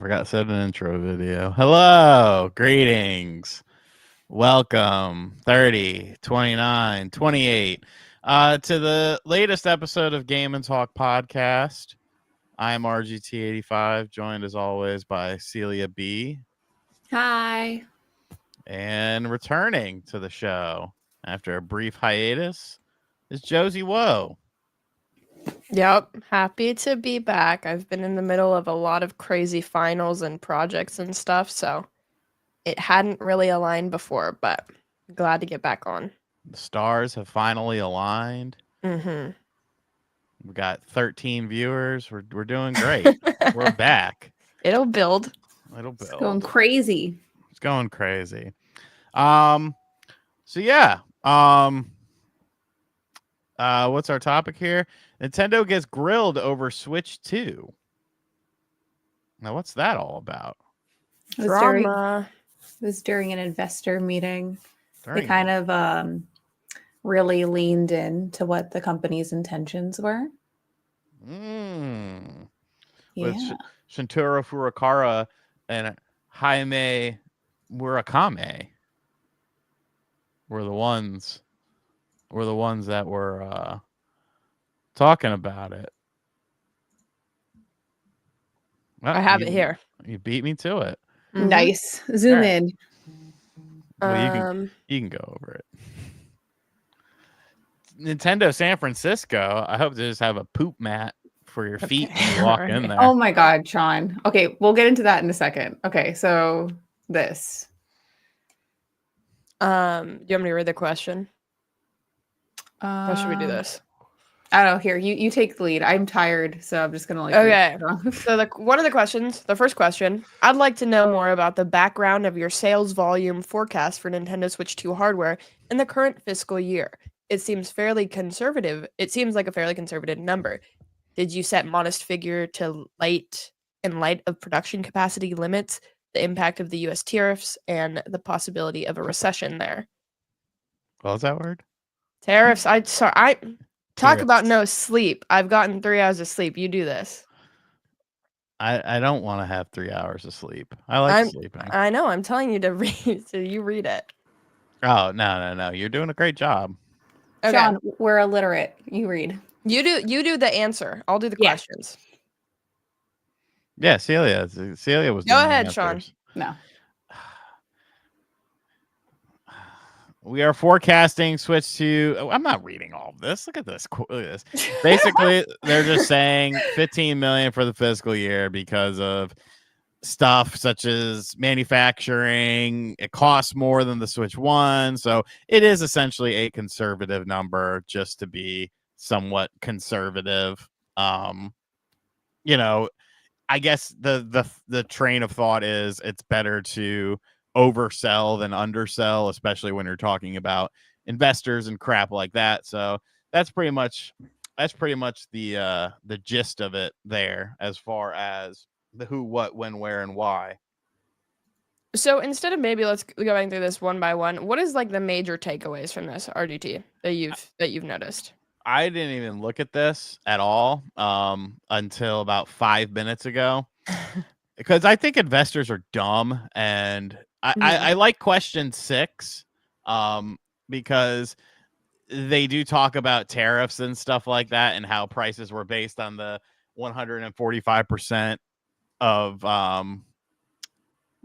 Forgot to set an intro video. Hello, greetings. Welcome 30, 29, 28 to the latest episode of Game and Talk podcast. I am RGT85, joined as always by Celia B. Hi. And returning to the show after a brief hiatus is Josie Woah. Yep, happy to be back. I've been in the middle of a lot of crazy finals and projects and stuff, so it hadn't really aligned before, but glad to get back on. The stars have finally aligned. Mm-hmm. We got 13 viewers. We're doing great. We're back. It'll build. It'll build. It's going crazy. It's going crazy. So yeah. What's our topic here? Nintendo gets grilled over Switch 2. Now, what's that all about? It was during an investor meeting. They kind of really leaned into what the company's intentions were. Yeah. Yeah. With Shintaro Furukawa and Jaime Murakami were the ones that were talking about it. Well, I have it here. You beat me to it. Mhm. Nice. Zoom in. Well, you can go over it. Nintendo San Francisco. I hope to just have a poop mat for your feet when you walk in there. Oh my God, Sean. Okay, we'll get into that in a second. Okay, so this. Do you want me to read the question? How should we do this? I don't know. Here, you take the lead. I'm tired, so I'm just gonna Okay. So one of the questions, the first question, I'd like to know more about the background of your sales volume forecast for Nintendo Switch 2 hardware in the current fiscal year. It seems fairly conservative. It seems like a fairly conservative number. Did you set modest figure to in light of production capacity limits, the impact of the U.S. tariffs, and the possibility of a recession there? What was that word? Tariffs. Talk Tariffs. about no sleep. I've gotten 3 hours of sleep. You do this. I don't want to have 3 hours of sleep. I like sleeping. I know. I'm telling you to read, so you read it. Oh, no. You're doing a great job. Okay. Sean, we're illiterate. You read. You do the answer. I'll do the questions. Yeah, Celia was Go doing the ahead, Sean. answers. No. We are forecasting Switch 2. Oh, I'm not reading all of this. Look at this. Basically, they're just saying 15 million for the fiscal year because of stuff such as manufacturing. It costs more than the Switch 1. So it is essentially a conservative number just to be somewhat conservative. I guess the train of thought is it's better to oversell than undersell, especially when you're talking about investors and crap like that. So that's pretty much the gist of it there, as far as the who, what, when, where, and why. So instead of maybe let's go going through this one by one. What is like the major takeaways from this RGT that you've noticed? I didn't even look at this at all until about 5 minutes ago, because I think investors are dumb, and I like question 6 because they do talk about tariffs and stuff like that, and how prices were based on the 145% of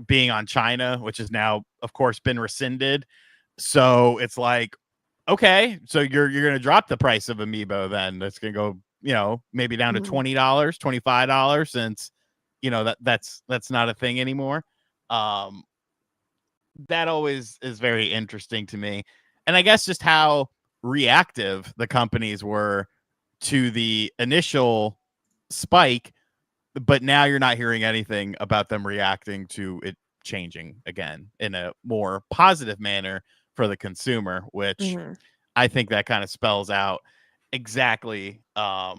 being on China, which has now, of course, been rescinded. So it's like, okay, so you're gonna drop the price of Amiibo, then that's gonna go, maybe down to $20, $25, since that's not a thing anymore. That always is very interesting to me. And I guess just how reactive the companies were to the initial spike, but now you're not hearing anything about them reacting to it changing again in a more positive manner for the consumer, which I think that kind of spells out exactly what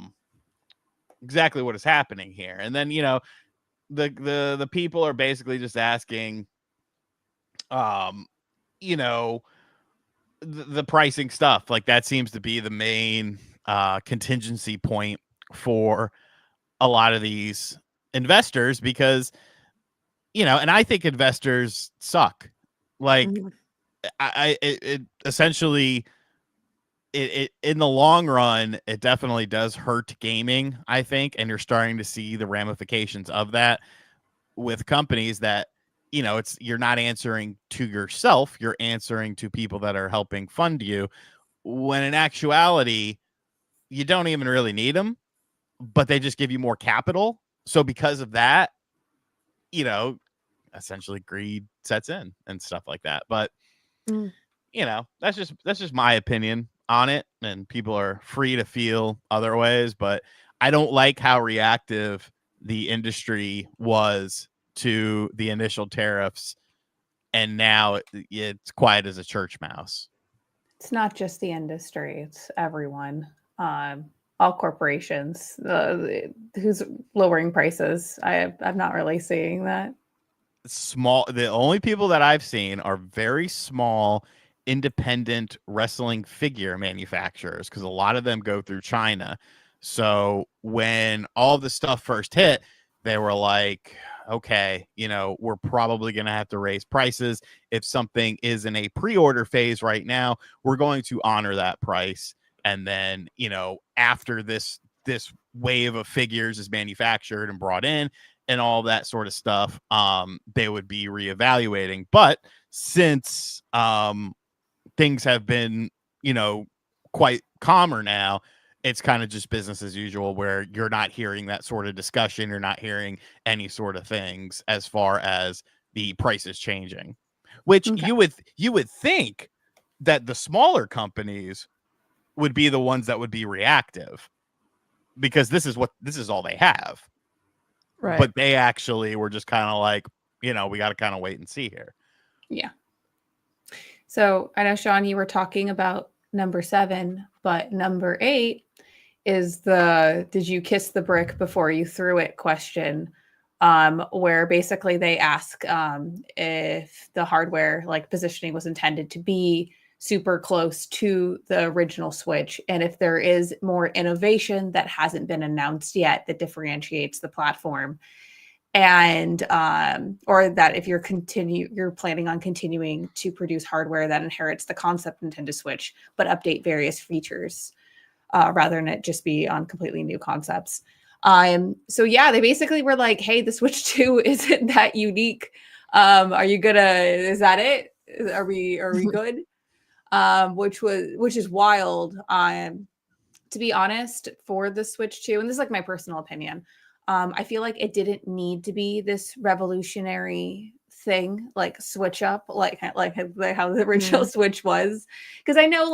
is happening here. And then, the people are basically just asking, the pricing stuff. Like, that seems to be the main contingency point for a lot of these investors, because and I think investors suck. Like, it essentially, it in the long run, it definitely does hurt gaming, I think, and you're starting to see the ramifications of that with companies that, you're not answering to yourself, you're answering to people that are helping fund you, when in actuality, you don't even really need them, but they just give you more capital. So because of that, essentially greed sets in and stuff like that. But that's just my opinion on it, and people are free to feel other ways, but I don't like how reactive the industry was to the initial tariffs, and now it's quiet as a church mouse. It's not just the industry, it's everyone. All corporations who's lowering prices. I'm not really seeing that. The only people that I've seen are very small independent wrestling figure manufacturers, because a lot of them go through China. So when all the stuff first hit, they were like, okay, we're probably going to have to raise prices. If something is in a pre-order phase right now, we're going to honor that price. And then, after this wave of figures is manufactured and brought in and all that sort of stuff, they would be reevaluating. But since things have been, quite calmer now, it's kind of just business as usual, where you're not hearing that sort of discussion. You're not hearing any sort of things as far as the prices changing, which you would think that the smaller companies would be the ones that would be reactive, because this is all they have. Right. But they actually were just kind of like, we got to kind of wait and see here. Yeah. So I know, Sean, you were talking about number 7, but number 8 is the "did you kiss the brick before you threw it" question, where basically they ask if the hardware positioning was intended to be super close to the original Switch, and if there is more innovation that hasn't been announced yet that differentiates the platform, and or that if you're planning on continuing to produce hardware that inherits the concept Nintendo Switch but update various features rather than it just be on completely new concepts. So yeah, they basically were like, hey, the Switch 2 isn't that unique. Is that it? Are we good? Which is wild. To be honest, for the Switch 2, and this is my personal opinion, I feel like it didn't need to be this revolutionary thing, switch up, like how the original Switch was. Because I know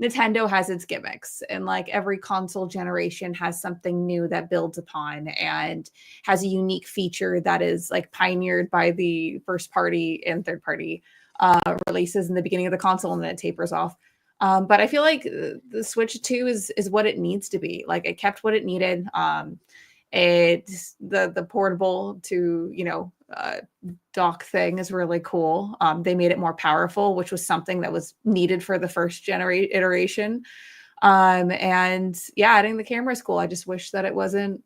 Nintendo has its gimmicks, and every console generation has something new that builds upon and has a unique feature that is pioneered by the first party and third party releases in the beginning of the console, and then it tapers off. But I feel like the Switch 2 is what it needs to be. It kept what it needed. It's the portable to dock thing is really cool. They made it more powerful, which was something that was needed for the first iteration. And yeah, adding the camera is cool. I just wish that it wasn't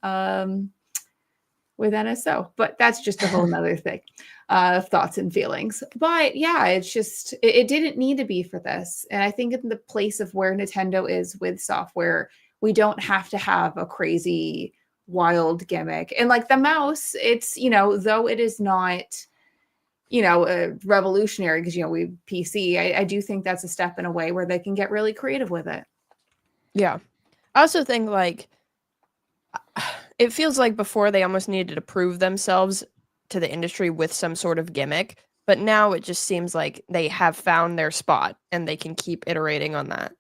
with NSO, but that's just a whole nother thing of thoughts and feelings. But yeah, it's just it didn't need to be for this. And I think in the place of where Nintendo is with software, we don't have to have a crazy wild gimmick. And the mouse, it's though it is not revolutionary, because we PC, I do think that's a step in a way where they can get really creative with it. Yeah, I also think it feels like before they almost needed to prove themselves to the industry with some sort of gimmick, but now it just seems like they have found their spot and they can keep iterating on that.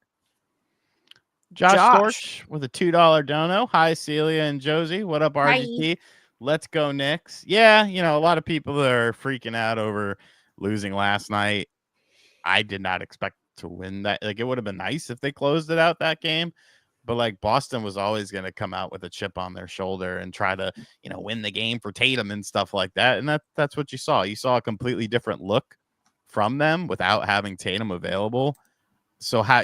Josh Storch with a $2 dono. Hi, Celia and Josie. What up, RGT? Hi. Let's go, Knicks. Yeah, a lot of people are freaking out over losing last night. I did not expect to win that. It would have been nice if they closed it out that game. But Boston was always going to come out with a chip on their shoulder and try to, win the game for Tatum and stuff like that. And that's what you saw. You saw a completely different look from them without having Tatum available. So how,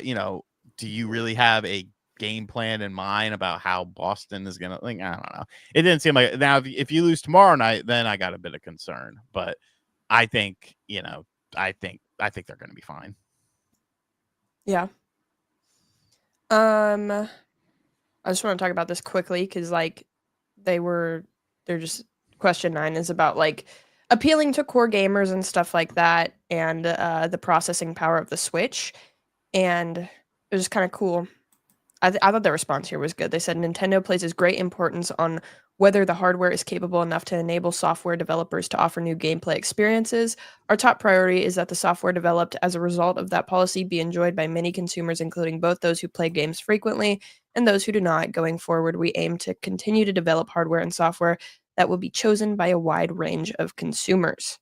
do you really have a game plan in mind about how Boston is gonna, like, I don't know. It didn't seem like, now if you lose tomorrow night, then I got a bit of concern. But I think, I think they're gonna be fine. Yeah. I just want to talk about this quickly because like they're just, question 9 is about like appealing to core gamers and stuff like that, and the processing power of the Switch, and it was just kind of cool. I thought the response here was good. They said Nintendo places great importance on whether the hardware is capable enough to enable software developers to offer new gameplay experiences. Our top priority is that the software developed as a result of that policy be enjoyed by many consumers, including both those who play games frequently and those who do not. Going forward, we aim to continue to develop hardware and software that will be chosen by a wide range of consumers.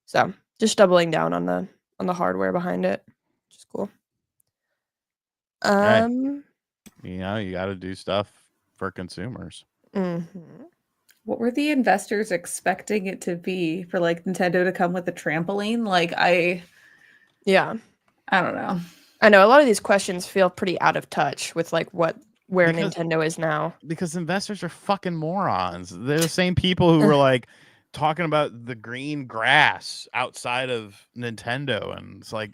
So, just doubling down on the hardware behind it, which is cool. Hey. You got to do stuff for consumers. Mm-hmm. What were the investors expecting it to be for like Nintendo to come with a trampoline? Like Yeah. I don't know. I know a lot of these questions feel pretty out of touch with like where Nintendo is now. Because investors are fucking morons. They're the same people who were like talking about the green grass outside of Nintendo, and it's like,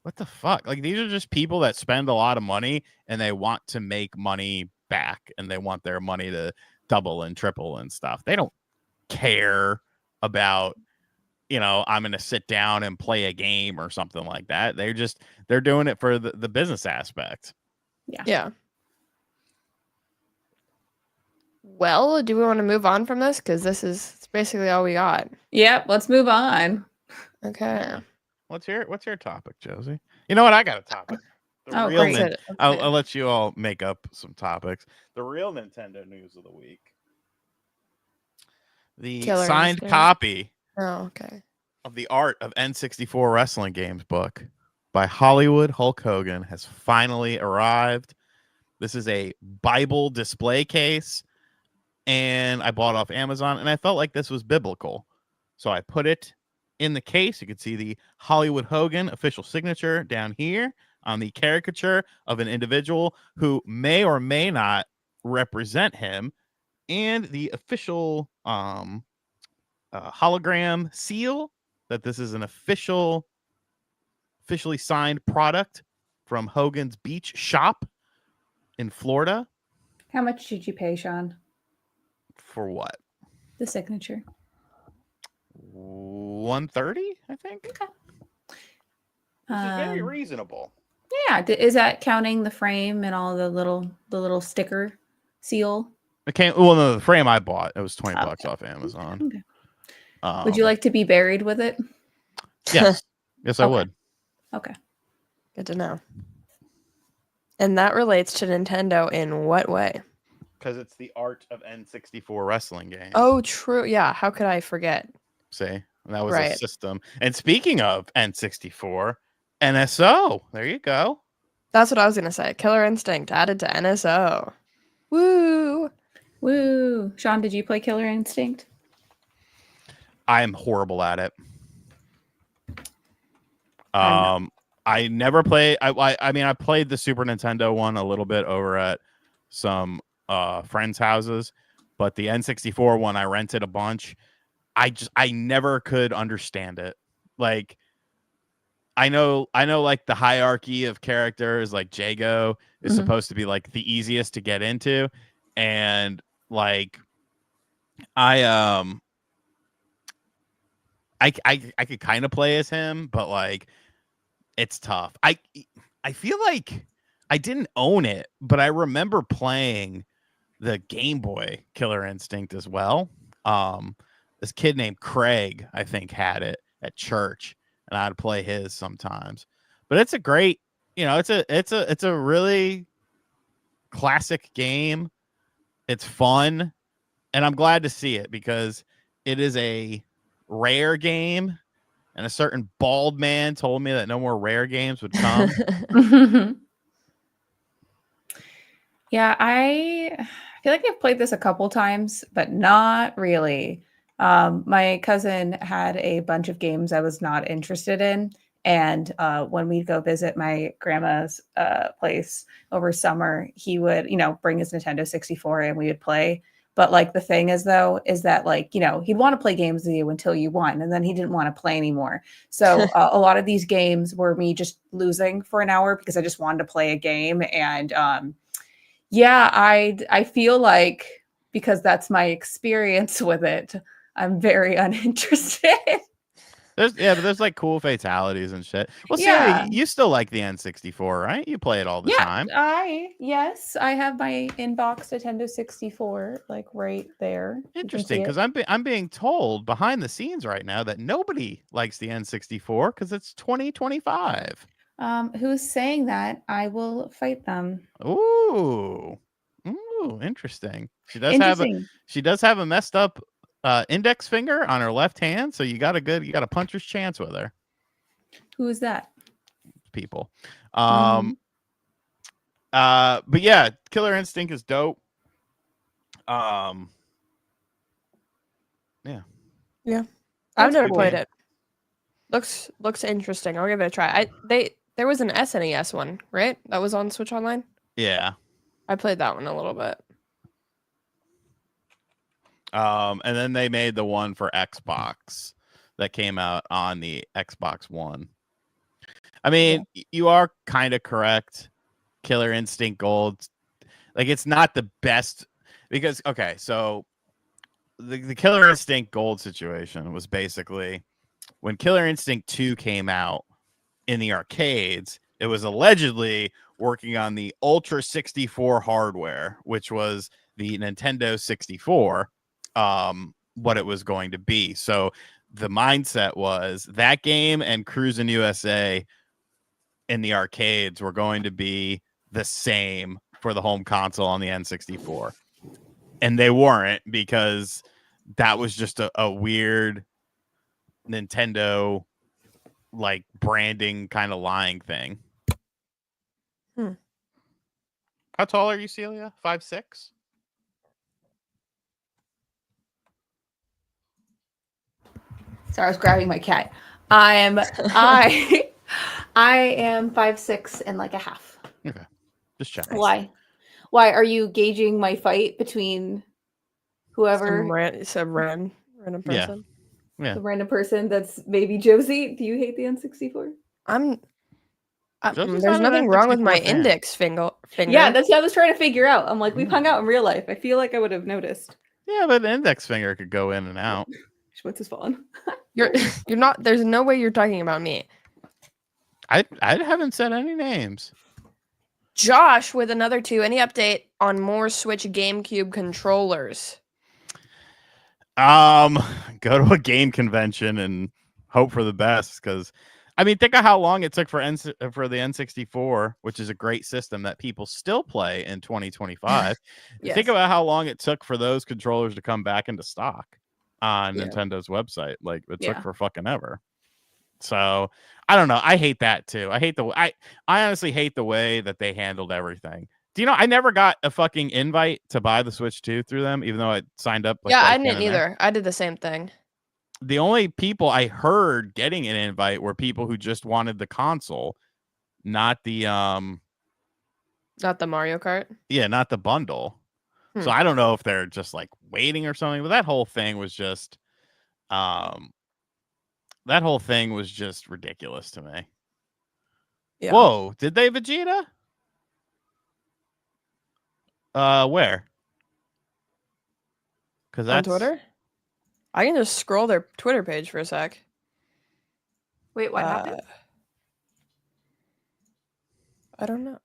what the fuck? Like, these are just people that spend a lot of money and they want to make money back, and they want their money to double and triple and stuff. They don't care about, I'm going to sit down and play a game or something like that. They're doing it for the business aspect. Yeah. Well, do we want to move on from this? Because it's basically all we got. Yep, let's move on. Okay. Yeah. What's your topic, Josie? You know what? I got a topic. Great. I'll let you all make up some topics. The real Nintendo news of the week. The Killer signed Instinct. copy Okay. of The Art of N64 Wrestling Games book by Hollywood Hulk Hogan has finally arrived. This is a Bible display case, and I bought it off Amazon, and I felt like this was biblical. So I put it in the case. You can see the Hollywood Hogan official signature down here on the caricature of an individual who may or may not represent him, and the official hologram seal that this is an officially signed product from Hogan's Beach Shop in Florida. How much did you pay, Sean? For what? The signature. $130, I think. Okay. Which is very reasonable. Yeah, is that counting the frame and all the little sticker seal? The frame I bought, it was $20 off Amazon. Okay. Would you like to be buried with it? Yes. Yes, I would. Okay. Good to know. And that relates to Nintendo in what way? Because it's the Art of N64 Wrestling game. Oh, true. Yeah. How could I forget? See, that was a system. And speaking of N64, NSO. There you go. That's what I was going to say. Killer Instinct added to NSO. Woo! Woo! Sean, did you play Killer Instinct? I am horrible at it. I never play. I mean, I played the Super Nintendo one a little bit over at some friends' houses, but the N64 one I rented a bunch. I never could understand it. Like, I know like the hierarchy of characters, like Jago is supposed to be like the easiest to get into, and like I could kind of play as him, but like it's tough. I feel like I didn't own it, but I remember playing the Game Boy Killer Instinct as well. This kid named Craig, I think, had it at church, and I'd play his sometimes. But it's a great, it's a really classic game. It's fun, and I'm glad to see it because it is a rare game, and a certain bald man told me that no more rare games would come. Yeah, I feel like I've played this a couple times, but not really. My cousin had a bunch of games I was not interested in, And when we'd go visit my grandma's place over summer, he would, bring his Nintendo 64 and we would play. But like the thing is though, is that like, he'd want to play games with you until you won, and then he didn't want to play anymore. So a lot of these games were me just losing for an hour because I just wanted to play a game. And yeah, I feel like because that's my experience with it, I'm very uninterested. There's like cool fatalities and shit. Well, Yeah. Celia, you still like the N64, right? You play it all the time. Yes, I have my inbox Nintendo 64 like right there. Interesting, because I'm being told behind the scenes right now that nobody likes the N64 because it's 2025. Who's saying that? I will fight them. Ooh, interesting. She does have a messed up index finger on her left hand, so you got a puncher's chance with her. Who is that? People. But yeah, Killer Instinct is dope. Yeah. I've never played it. Looks interesting. I'll give it a try. There was an SNES one, right? That was on Switch Online. Yeah. I played that one a little bit. And then they made the one for Xbox that came out on the Xbox One. I mean, you are kind of correct. Killer Instinct Gold, like it's not the best because so the Killer Instinct Gold situation was basically when Killer Instinct 2 came out in the arcades, it was allegedly working on the Ultra 64 hardware, which was the Nintendo 64, what it was going to be. So the mindset was that game and Cruisin' USA in the arcades were going to be the same for the home console on the N64. And they weren't, because that was just a weird Nintendo like branding kind of lying thing. How tall are you, Celia? 5'6"? Sorry, I was grabbing my cat. I am 5'6" and like a half. Okay. Just checking. Why are you gauging my fight between whoever Some random person? Yeah. the random person that's maybe Josie? Do you hate the N64? There's nothing wrong with my index finger. Yeah, that's what I was trying to figure out. I'm like, we've hung out in real life. I feel like I would have noticed. Yeah, but the index finger could go in and out. Schmutz is fallen. You're not. There's no way you're talking about me. I haven't said any names. Josh with another 2. Any update on more Switch GameCube controllers? Go to a game convention and hope for the best, because I mean, think of how long it took for the N64, which is a great system that people still play in 2025. Yes. Think about how long it took for those controllers to come back into stock on Nintendo's website. Like, it took for fucking ever. So I don't know. I hate that too. I honestly hate the way that they handled everything. Do you know, I never got a fucking invite to buy the Switch 2 through them, even though I signed up. I didn't either. I did the same thing. The only people I heard getting an invite were people who just wanted the console, not the Mario Kart. Yeah, not the bundle. So I don't know if they're just like waiting or something, but that whole thing was just ridiculous to me. Yeah. Whoa, did they, Vegeta? Where? Because that's on Twitter. I can just scroll their Twitter page for a sec. Wait, what happened? I don't know.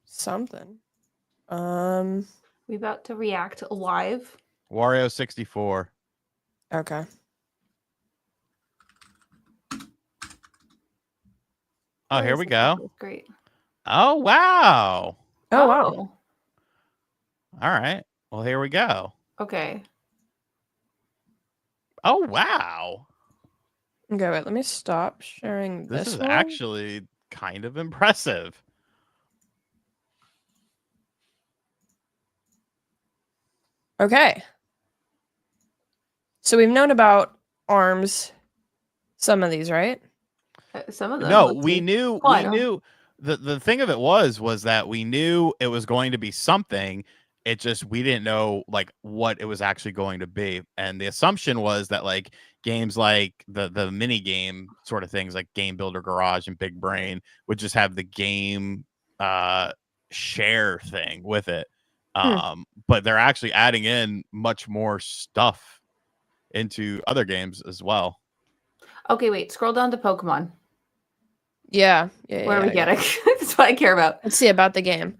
Something. We about to react live. Wario 64. Okay. Oh, here we go. Great. Oh, wow. Oh, wow. All right. Well, here we go. Okay. Oh, wow. Okay, wait, let me stop sharing this. This is one. actually kind of impressive. Okay. So we've known about ARMS, some of these, right? Some of them. No, let's we see. knew. Oh, I We don't- knew. The thing of it was that we knew it was going to be something. It just we didn't know like what it was actually going to be, and the assumption was that like games like the mini game sort of things like Game Builder Garage and Big Brain would just have the game share thing with it. But they're actually adding in much more stuff into other games as well. Okay, wait. Scroll down to Pokemon. Yeah. What are we getting? That's what I care about. Let's see about the game.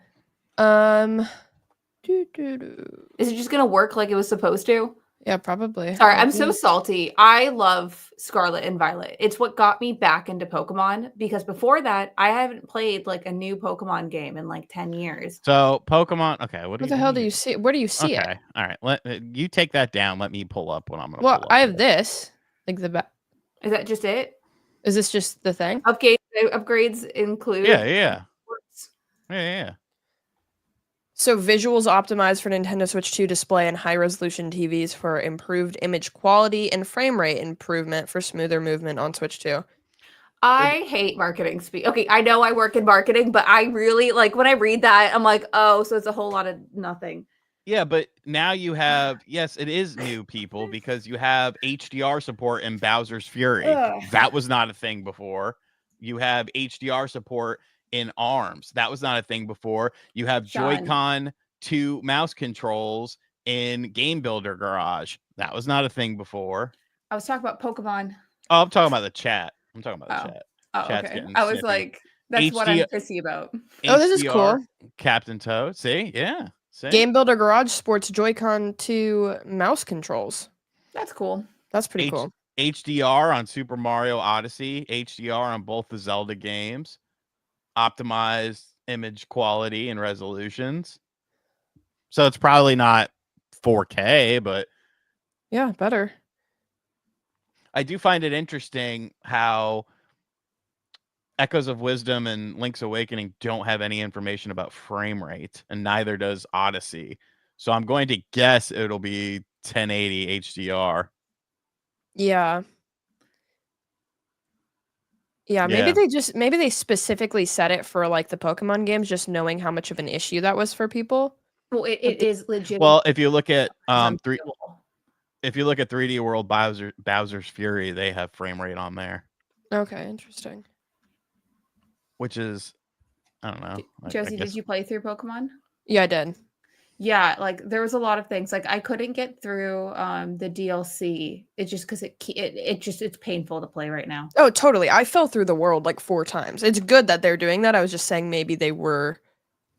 Is it just gonna work like it was supposed to? Yeah, probably. Sorry, I'm so salty. I love Scarlet and Violet. It's what got me back into Pokemon because before that, I haven't played like a new Pokemon game in like 10 years. So Pokemon. Okay, What the hell do you see? Where do you see it? Okay, all right. Let you take that down. Let me pull up what I'm gonna. Well, pull up I have here. this. Like the back. Is that just it? Is this just the thing? Upgrades include. Yeah. So visuals optimized for Nintendo Switch 2 display and high-resolution TVs for improved image quality and frame rate improvement for smoother movement on Switch 2. I hate marketing speak. Okay, I know I work in marketing, but I really like when I read that, I'm like, oh, so it's a whole lot of nothing. Yeah, but now you have yes, it is new people because you have HDR support in Bowser's Fury. Ugh. That was not a thing before. You have HDR support in ARMS. That was not a thing before. You have Sean. Joy-Con 2 mouse controls in Game Builder Garage. That was not a thing before. I was talking about Pokemon. Oh, I'm talking about the chat. I'm talking about the chat. Oh, Chat's okay. getting I was snippy. like, that's what I'm pissy about. Oh, this is cool. Captain Toad. See? Yeah. See? Game Builder Garage sports Joy-Con 2 mouse controls. That's cool. That's pretty cool. HDR on Super Mario Odyssey. HDR on both the Zelda games. Optimized image quality and resolutions. So it's probably not 4K, but yeah, better. I do find it interesting how Echoes of Wisdom and Link's Awakening don't have any information about frame rate, and neither does Odyssey. So I'm going to guess it'll be 1080 HDR. Yeah. Yeah, maybe they specifically said it for like the Pokemon games, just knowing how much of an issue that was for people. Well, it is legit. Well, if you look at if you look at 3D World Bowser's Fury, they have frame rate on there. Okay, interesting. Which is, I don't know. Josie, did you play through Pokemon? Yeah, I did. Yeah, like there was a lot of things. Like I couldn't get through the DLC. It's just because it's painful to play right now. Oh, totally. I fell through the world like 4 times. It's good that they're doing that. I was just saying maybe they were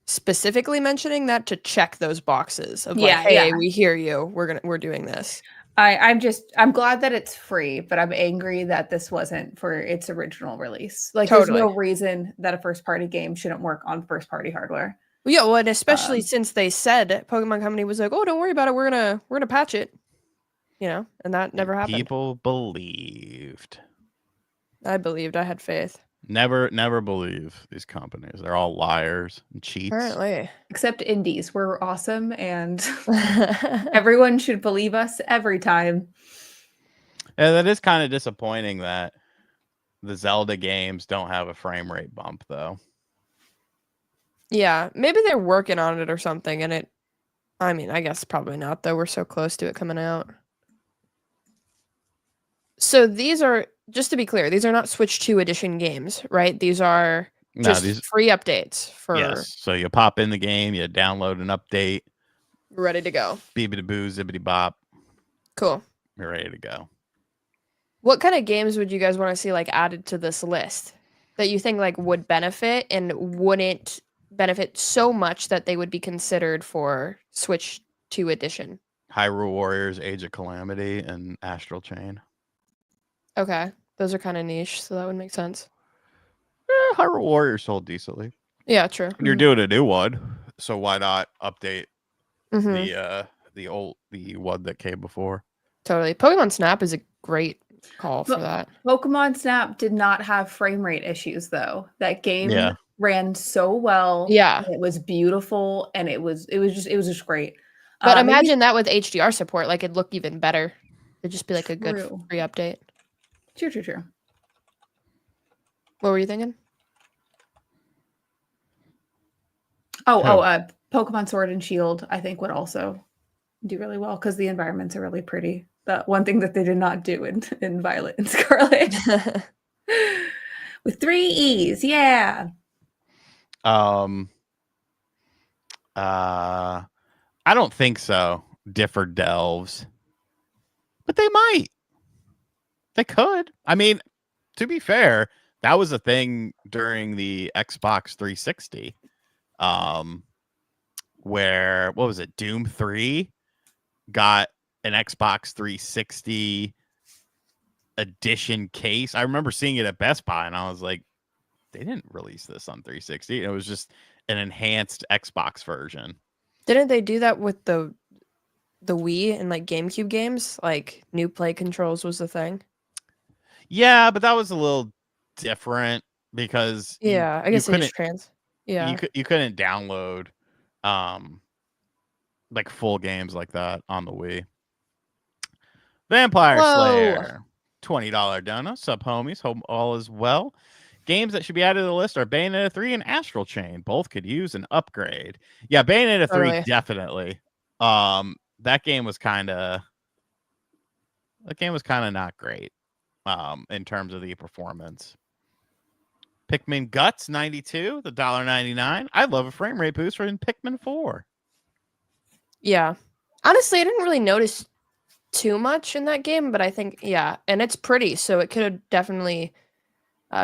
specifically mentioning that to check those boxes of like, hey, we hear you. We're doing this. I'm glad that it's free, but I'm angry that this wasn't for its original release. Like there's no reason that a first party game shouldn't work on first party hardware. Well, yeah, well, and especially since they said Pokemon Company was like, "Oh, don't worry about it. We're gonna patch it," you know, and that never happened. People believed. I believed. I had faith. Never believe these companies. They're all liars and cheats. Apparently, except indies. We're awesome, and everyone should believe us every time. Yeah, that is kind of disappointing that the Zelda games don't have a frame rate bump, though. Yeah, maybe they're working on it or something, and I mean, I guess probably not, though. We're so close to it coming out. So these are, just to be clear, these are not Switch 2 edition games, right? These are just free updates for... Yes, so you pop in the game, you download an update. Ready to go. Beebity-boo, zibbity-bop. Cool. You're ready to go. What kind of games would you guys want to see, like, added to this list that you think, like, would benefit and wouldn't benefit so much that they would be considered for Switch 2 edition? Hyrule Warriors, Age of Calamity, and Astral Chain. Okay, those are kind of niche, so that would make sense. Hyrule Warriors sold decently. Yeah, true. You're doing a new one, so why not update the one that came before? Totally. Pokemon Snap is a great call for that. Pokemon Snap did not have frame rate issues though. That game ran so well. Yeah, it was beautiful, and it was just great. But imagine that with HDR support, like it'd look even better. It'd just be like a good True. free update. True. What were you thinking? Pokemon Sword and Shield, I think, would also do really well because the environments are really pretty. The one thing that they did not do in Violet and Scarlet. With 3 E's, yeah. I don't think so. Differ delves, but they might. They could. I mean, to be fair, that was a thing during the Xbox 360. Where what was it? Doom 3 got an Xbox 360 edition case. I remember seeing it at Best Buy, and I was like, they didn't release this on 360. It was just an enhanced Xbox version. Didn't they do that with the Wii and like GameCube games? Like new play controls was the thing. Yeah, but that was a little different because Yeah, I guess you they just you couldn't download like full games like that on the Wii. Vampire Slayer, $20 donut. Sub homies, hope all is well. Games that should be added to the list are Bayonetta 3 and Astral Chain. Both could use an upgrade. Yeah, Bayonetta 3 definitely. That game was kind of not great in terms of the performance. Pikmin Guts 92, the $1.99. I love a frame rate boost in Pikmin 4. Yeah. Honestly, I didn't really notice too much in that game, but I think and it's pretty, so it could definitely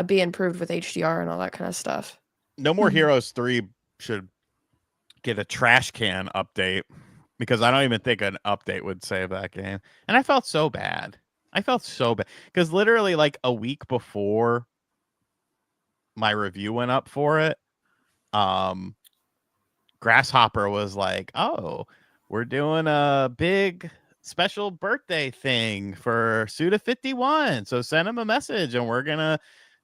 be improved with HDR and all that kind of stuff. No More Heroes 3 should get a trash can update because I don't even think an update would save that game. And I felt so bad. Because literally like a week before my review went up for it, Grasshopper was like, "Oh, we're doing a big special birthday thing for Suda51. So send him a message and we're going to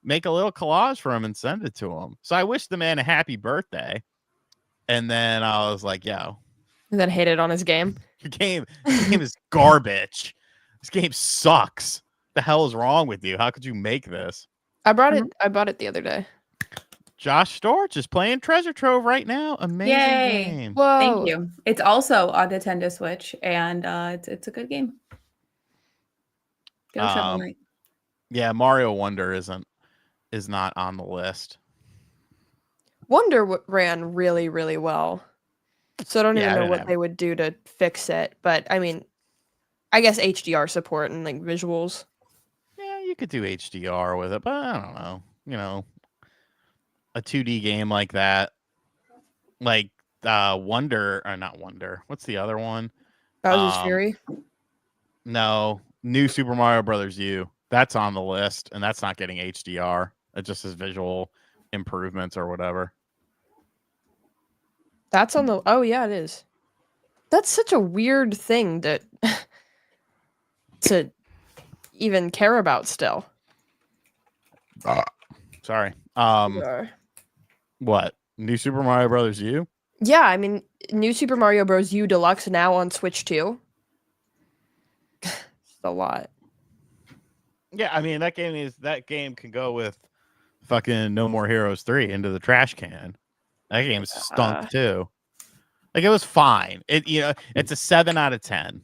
make a little collage for him and send it to him." So I wished the man a happy birthday. And then I was like, yo. And then hated on his game. Your game is garbage. This game sucks. What the hell is wrong with you? How could you make this? I bought it the other day. Josh Storch is playing Treasure Trove right now. Amazing game. Whoa. Thank you. It's also on Nintendo Switch, and it's a good game. Go Shovel Knight. Yeah, Mario Wonder is not on the list. Wonder ran really, really well. So I don't even know what they would do to fix it. But I mean, I guess HDR support and like visuals. Yeah, you could do HDR with it, but I don't know. You know, a 2D game like that, like Wonder or not Wonder. What's the other one? Bowser's Fury. No, New Super Mario Brothers U. That's on the list, and that's not getting HDR. It just is visual improvements or whatever. That's on the. Oh yeah, it is. That's such a weird thing to even care about still. Sorry. What? New Super Mario Brothers U? Yeah, I mean, New Super Mario Bros. U Deluxe now on Switch 2. It's a lot. Yeah, I mean that game can go with fucking No More Heroes 3 into the trash can. That game stunk too. Like it was fine. It's a 7 out of 10.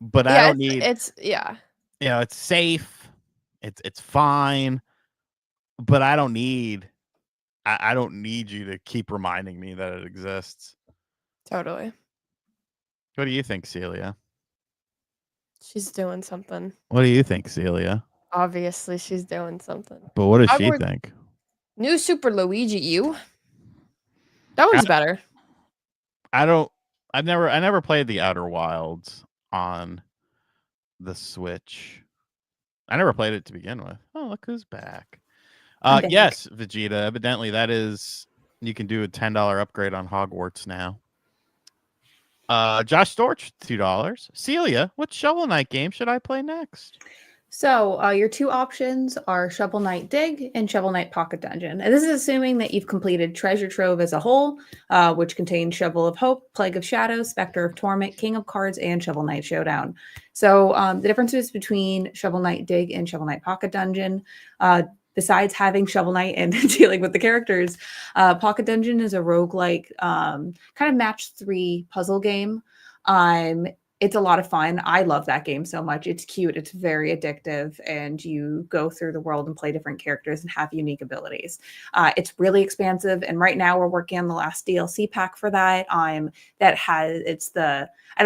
But I don't need it's safe. It's fine. But I don't need you to keep reminding me that it exists. Totally. What do you think, Celia? She's doing something. What do you think, Celia? Obviously, she's doing something. But what does she think? New Super Luigi U. That one's better. I never played the Outer Wilds on the Switch. I never played it to begin with. Oh, look who's back. Yes, Vegeta. Evidently, you can do a $10 upgrade on Hogwarts now. Josh Storch, $2. Celia, what Shovel Knight game should I play next? So your two options are Shovel Knight Dig and Shovel Knight Pocket Dungeon. And this is assuming that you've completed Treasure Trove as a whole, which contains Shovel of Hope, Plague of Shadows, Spectre of Torment, King of Cards, and Shovel Knight Showdown. So the differences between Shovel Knight Dig and Shovel Knight Pocket Dungeon, besides having Shovel Knight and dealing with the characters, Pocket Dungeon is a roguelike kind of match 3 puzzle game. It's a lot of fun. I love that game so much. It's cute. It's very addictive, and you go through the world and play different characters and have unique abilities. It's really expansive, and right now we're working on the last DLC pack for that. I don't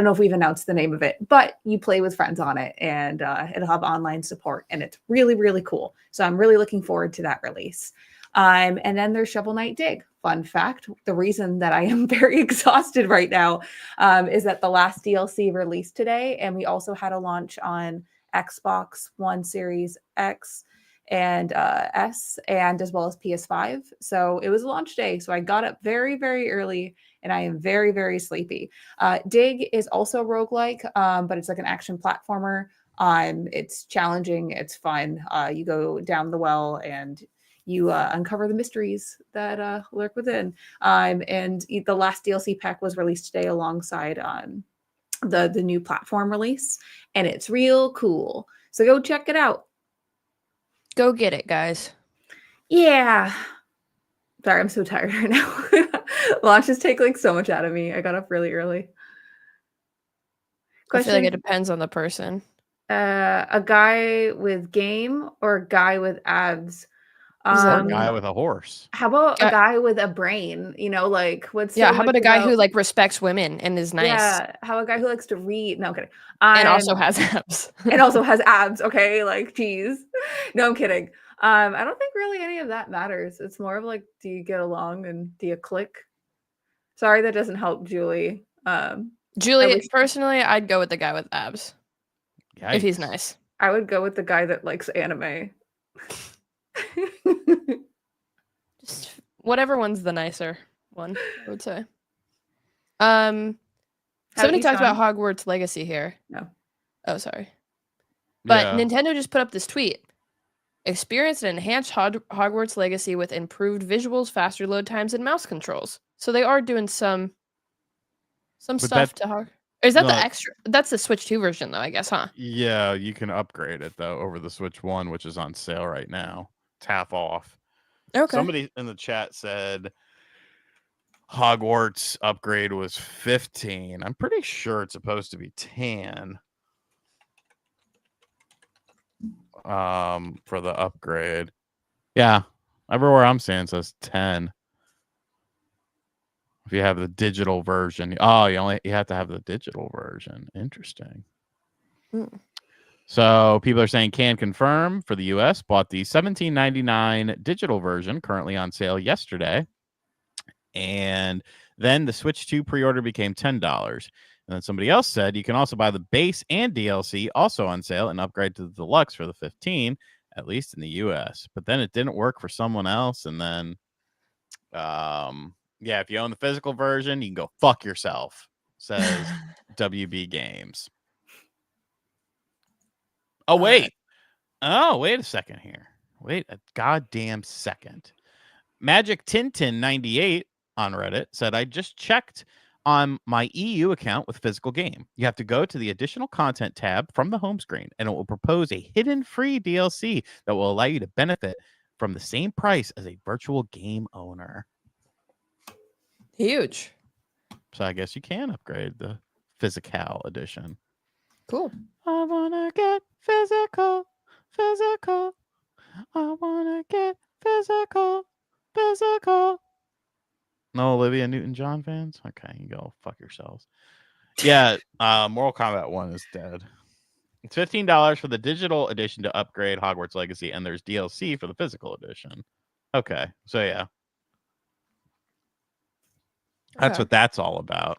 know if we've announced the name of it, but you play with friends on it, and it'll have online support, and it's really, really cool. So I'm really looking forward to that release. And then there's Shovel Knight Dig. Fun fact, the reason that I am very exhausted right now is that the last DLC released today, and we also had a launch on Xbox One Series X and S, and as well as PS5. So it was launch day. So I got up very, very early, and I am very, very sleepy. Dig is also roguelike, but it's like an action platformer. It's challenging. It's fun. You go down the well and you uncover the mysteries that lurk within. And the last DLC pack was released today alongside the new platform release, and it's real cool. So go check it out. Go get it, guys. Yeah. Sorry, I'm so tired right now. Launches take like so much out of me. I got up really early. I feel like it depends on the person. A guy with game or a guy with abs? Or a guy with a horse. How about a guy with a brain? You know, like what's how about a guy who like respects women and is nice? Yeah, how a guy who likes to read. No, I'm kidding. And also has abs. And also has abs. Okay, like geez. No, I'm kidding. I don't think really any of that matters. It's more of like, do you get along and do you click? Sorry, that doesn't help, Julie. Julie, personally, I'd go with the guy with abs. Yikes. If he's nice. I would go with the guy that likes anime. Just whatever one's the nicer one, I would say. Somebody talked about Hogwarts Legacy here. No. Oh, sorry. But Nintendo just put up this tweet. Experience an enhanced Hogwarts Legacy with improved visuals, faster load times, and mouse controls. So they are doing some stuff to Hogwarts. Is that the extra? That's the Switch 2 version, though, I guess, huh? Yeah, you can upgrade it, though, over the Switch 1, which is on sale right now. It's half off. Okay. Somebody in the chat said Hogwarts upgrade was 15. I'm pretty sure it's supposed to be 10. For the upgrade. Yeah. Everywhere I'm seeing it says 10. If you have the digital version. Oh, you have to have the digital version. Interesting. So people are saying can confirm for the US, bought the $17.99 digital version currently on sale yesterday. And then the Switch 2 pre-order became $10. And then somebody else said you can also buy the base and DLC also on sale and upgrade to the deluxe for the 15, at least in the US. But then it didn't work for someone else. And then, yeah, if you own the physical version, you can go fuck yourself, says WB Games. Oh, wait. Wait a second here. Wait a goddamn second. Magic Tintin 98 on Reddit said, I just checked on my EU account with physical game. You have to go to the additional content tab from the home screen, and it will propose a hidden free DLC that will allow you to benefit from the same price as a virtual game owner. Huge. So I guess you can upgrade the physical edition. Cool. I wanna get physical. I wanna get physical. No Olivia Newton-John fans? Okay, you go fuck yourselves. Yeah, Mortal Kombat 1 is dead. It's $15 for the digital edition to upgrade Hogwarts Legacy, and there's DLC for the physical edition. Okay, so yeah. That's what that's all about.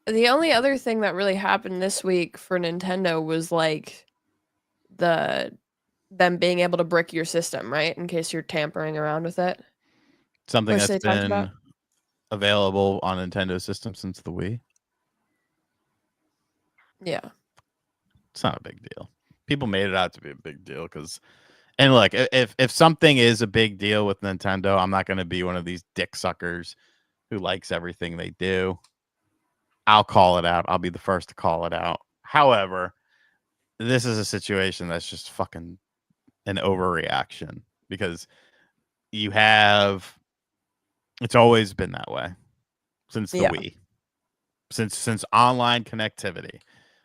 The only other thing that really happened this week for Nintendo was like them being able to brick your system, right? In case you're tampering around with it. Something that's been available on Nintendo system since the Wii. Yeah. It's not a big deal. People made it out to be a big deal because, and look, if something is a big deal with Nintendo, I'm not going to be one of these dick suckers who likes everything they do. I'll call it out. I'll be the first to call it out. However, this is a situation that's just fucking an overreaction because it's always been that way since the Wii. Since online connectivity.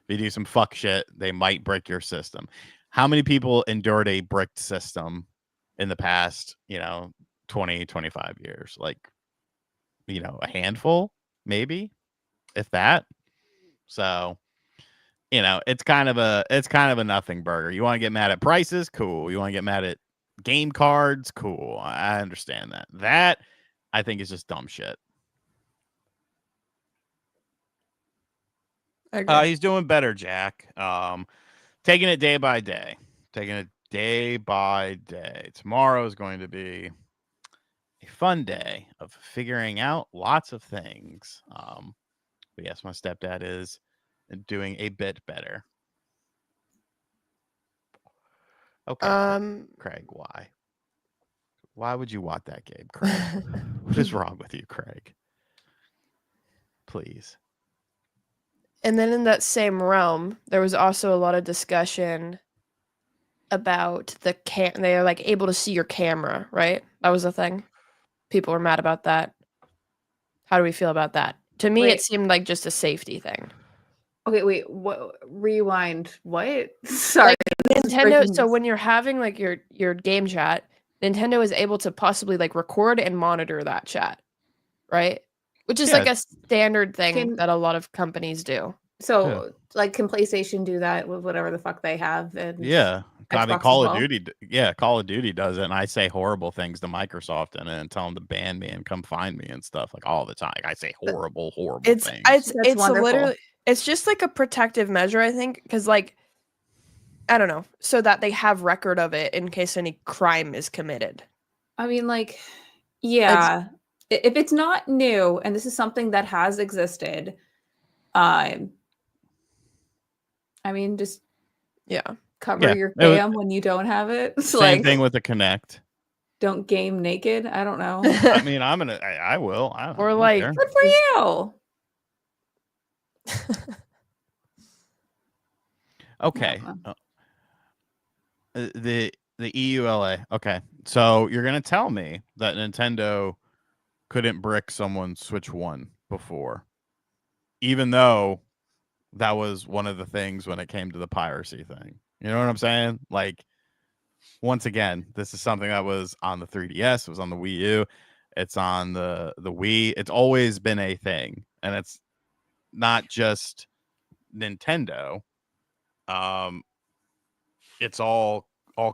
If you do some fuck shit, they might brick your system. How many people endured a bricked system in the past, 20, 25 years? Like, a handful, maybe, if that. So, it's kind of a nothing burger. You want to get mad at prices? Cool. You want to get mad at game cards? Cool. I understand that. That, I think, is just dumb shit. He's doing better, Jack. Taking it day by day. Tomorrow is going to be a fun day of figuring out lots of things. But yes, my stepdad is doing a bit better. Okay, Craig, why? Why would you want that game, Craig? What is wrong with you, Craig? Please. And then in that same realm, there was also a lot of discussion about they're like able to see your camera, right? That was a thing. People were mad about that. How do we feel about that? To me, it seemed like just a safety thing. Okay, wait. What? Rewind. What? Sorry. Like Nintendo. So when you're having like your game chat, Nintendo is able to possibly like record and monitor that chat, right? Which is like a standard thing that a lot of companies do. So, like, can PlayStation do that with whatever the fuck they have? And yeah, Xbox I mean, Call of Duty does it, and I say horrible things to Microsoft and tell them to ban me and come find me and stuff like all the time. Like, I say horrible things. It's literally it's just like a protective measure, I think, because like I don't know, so that they have record of it in case any crime is committed. I mean, like, yeah. If it's not new and this is something that has existed, I mean, just cover your cam when you don't have it. Same thing with the Kinect. Don't game naked. I don't know. I mean, I will. Or like, good for you. Okay. The EULA. Okay. So you're gonna tell me that Nintendo couldn't brick someone's Switch 1 before, even though that was one of the things when it came to the piracy thing. You know what I'm saying? Like, once again, this is something that was on the 3DS, it was on the Wii U, it's on the Wii. It's always been a thing, and it's not just Nintendo. It's all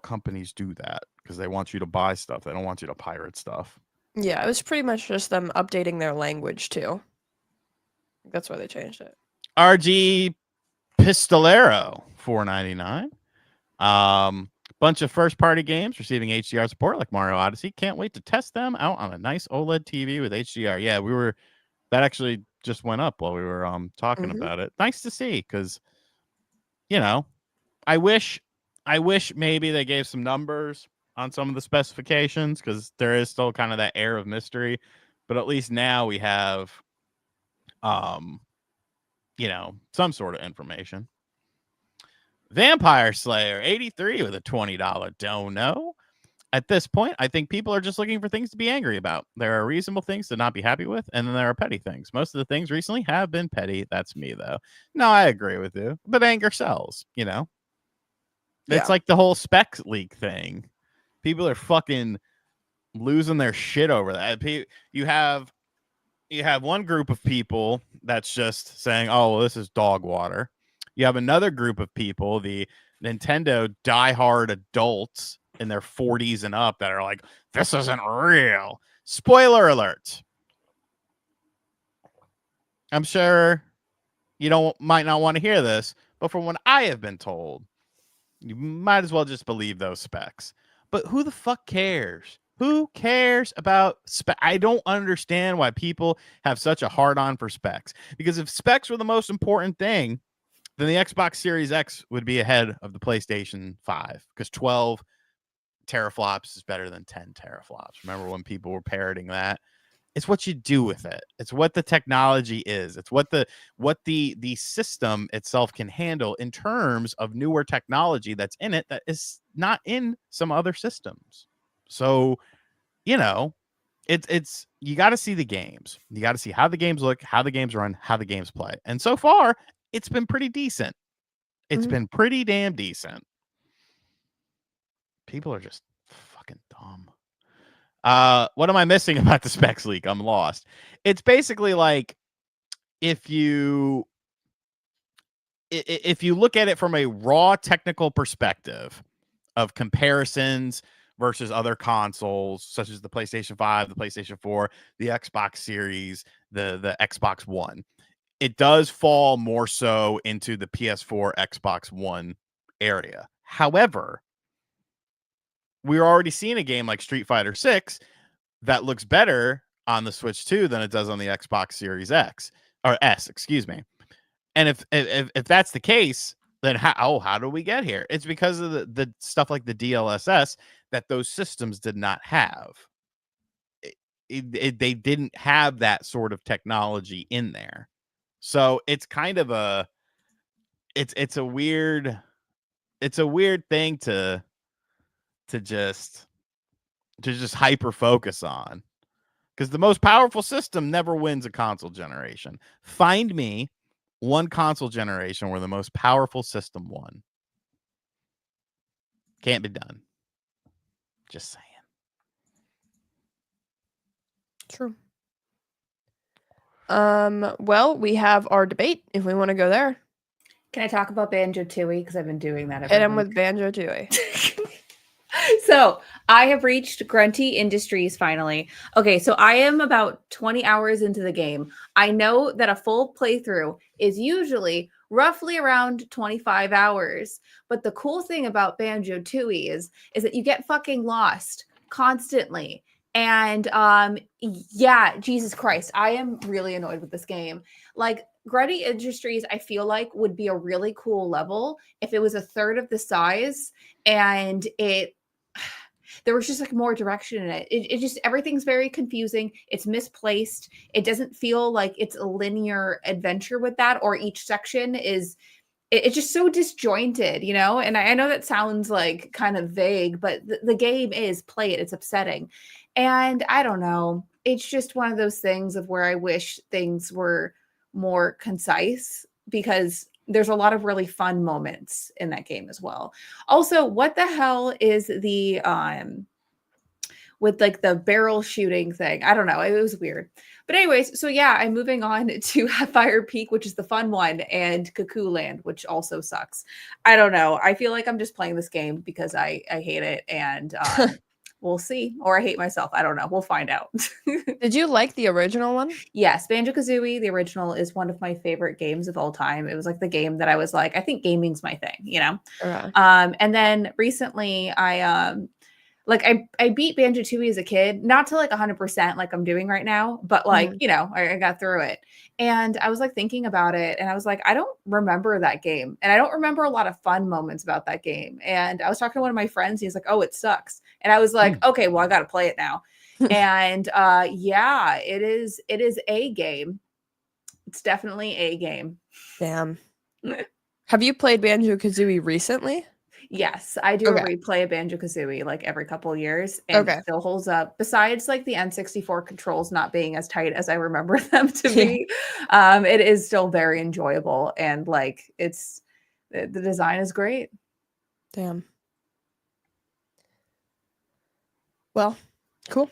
companies do that because they want you to buy stuff. They don't want you to pirate stuff. Yeah, it was pretty much just them updating their language too. That's why they changed it. RG Pistolero, $4.99. Bunch of first-party games receiving HDR support like Mario Odyssey. Can't wait to test them out on a nice OLED TV with HDR. Yeah, that actually just went up while we were talking about it. Nice to see because, I wish maybe they gave some numbers on some of the specifications because there is still kind of that air of mystery. But at least now we have, some sort of information. Vampire Slayer 83 with a $20 dono. At this point, I think people are just looking for things to be angry about. There are reasonable things to not be happy with, and then there are petty things. Most of the things recently have been petty. That's me, though. No, I agree with you. But anger sells, It's like the whole spec leak thing. People are fucking losing their shit over that. You have one group of people that's just saying, oh, well, this is dog water. You have another group of people, the Nintendo diehard adults in their 40s and up that are like, this isn't real. Spoiler alert. I'm sure you might not want to hear this, but from what I have been told, you might as well just believe those specs. But who the fuck cares? Who cares about specs? I don't understand why people have such a hard-on for specs. Because if specs were the most important thing, then the Xbox Series X would be ahead of the PlayStation 5 because 12 teraflops is better than 10 teraflops. Remember when people were parroting that? It's what you do with it. It's what the technology is. It's what the system itself can handle in terms of newer technology that's in it that is not in some other systems. So, you know, it's you got to see the games. You got to see how the games look, how the games run, how the games play. And so far, it's been pretty decent. It's been pretty damn decent. People are just fucking dumb. What am I missing about the specs leak? I'm lost. It's basically like if you look at it from a raw technical perspective of comparisons versus other consoles such as the PlayStation 5, the PlayStation 4, the Xbox Series, the Xbox One, it does fall more so into the PS4, Xbox One area. However, we're already seeing a game like Street Fighter 6 that looks better on the Switch 2 than it does on the Xbox Series X or S, excuse me. And if that's the case, then how do we get here? It's because of the stuff like the DLSS that those systems did not have. They didn't have that sort of technology in there. So it's kind of it's a weird thing to just hyper focus on, because the most powerful system never wins a console generation. Find me one console generation where the most powerful system won. Can't be done. Just saying. True. Well, we have our debate if we want to go there. Can I talk about Banjo-Tooie? Because I've been doing that every Hit him week. with Banjo-Tooie. So I have reached Grunty Industries finally. Okay, so I am about 20 hours into the game. I know that a full playthrough is usually roughly around 25 hours. But the cool thing about Banjo-Tooie is that you get fucking lost constantly. And yeah, Jesus Christ, I am really annoyed with this game. Like, Grunty Industries, I feel like would be a really cool level if it was a third of the size and there was just like more direction in it. It just, everything's very confusing. It's misplaced. It doesn't feel like it's a linear adventure with that, or each section is, it's just so disjointed, you know? And I know that sounds like kind of vague, but the game is, play it. It's upsetting. And I don't know. It's just one of those things of where I wish things were more concise, because there's a lot of really fun moments in that game as well. Also, what the hell is the with like the barrel shooting thing? I don't know. It was weird. But anyways, so yeah, I'm moving on to Fire Peak, which is the fun one, and Cuckoo Land, which also sucks. I don't know. I feel like I'm just playing this game because I hate it, and we'll see. Or I hate myself. I don't know. We'll find out. Did you like the original one? Yes, Banjo-Kazooie, the original, is one of my favorite games of all time. It was like the game that I was like, I think gaming's my thing, you know? Okay. And then recently I beat Banjo-Tooie as a kid, not to like 100% like I'm doing right now, but like, you know, I got through it. And I was like thinking about it, and I was like, I don't remember that game. And I don't remember a lot of fun moments about that game. And I was talking to one of my friends, he's like, oh, it sucks. And I was like, okay, well, I got to play it now. And yeah, it is a game. It's definitely a game. Damn. Have you played Banjo-Kazooie recently? Yes, I do a replay of Banjo-Kazooie like every couple of years, and it still holds up. Besides like the N64 controls not being as tight as I remember them to be, it is still very enjoyable, and like it's the design is great. Damn. Well, cool.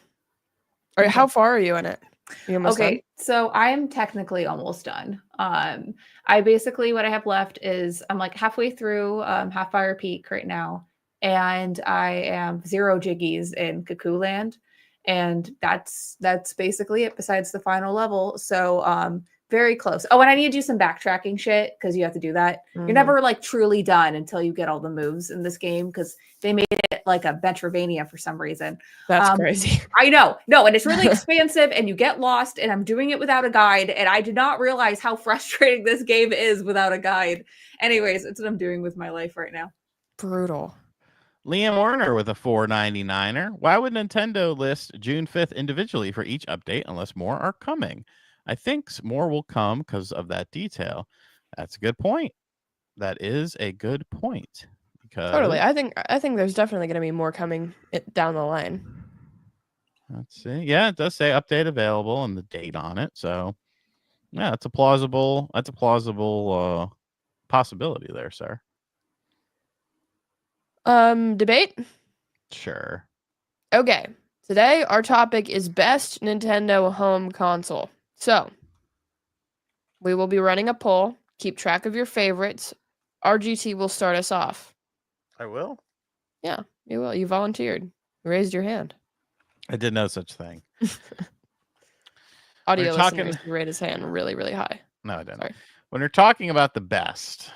All right, how far are you in it? You almost done? So I am technically almost done. I basically, what I have left is I'm like halfway through Half Fire Peak right now, and I am 0 jiggies in Cuckoo Land, and that's basically it besides the final level. So very close. Oh, and I need to do some backtracking shit because you have to do that. Mhm. You're never like truly done until you get all the moves in this game because they made it like a Metroidvania for some reason. That's crazy. I know. No, and it's really expansive and you get lost, and I'm doing it without a guide, and I did not realize how frustrating this game is without a guide. Anyways, it's what I'm doing with my life right now. Brutal. Liam Warner with a 4.99er. Why would Nintendo list June 5th individually for each update unless more are coming? I think more will come because of that detail. That's a good point. That is a good point. Because Totally. I think there's definitely going to be more coming down the line. let's see. Yeah, it does say update available and the date on it. So yeah, that's a plausible possibility there, sir. Debate? Sure. Okay. Today our topic is best Nintendo home console. So we will be running a poll. Keep track of your favorites. RGT will start us off. I will. Yeah, you will. You volunteered. You raised your hand. I did no such thing. Audio talking- listeners rate his hand really, really high. No, I didn't. Sorry. When you're talking about the best,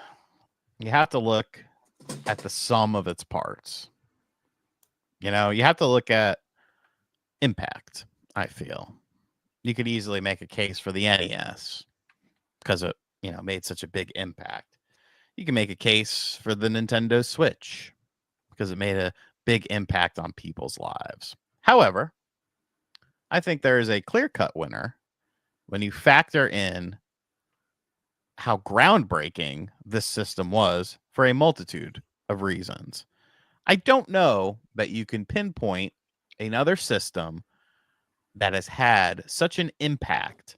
you have to look at the sum of its parts. You know, you have to look at impact, I feel. You could easily make a case for the NES because it, made such a big impact. You can make a case for the Nintendo Switch because it made a big impact on people's lives. However, I think there is a clear-cut winner when you factor in how groundbreaking this system was for a multitude of reasons. I don't know that you can pinpoint another system that has had such an impact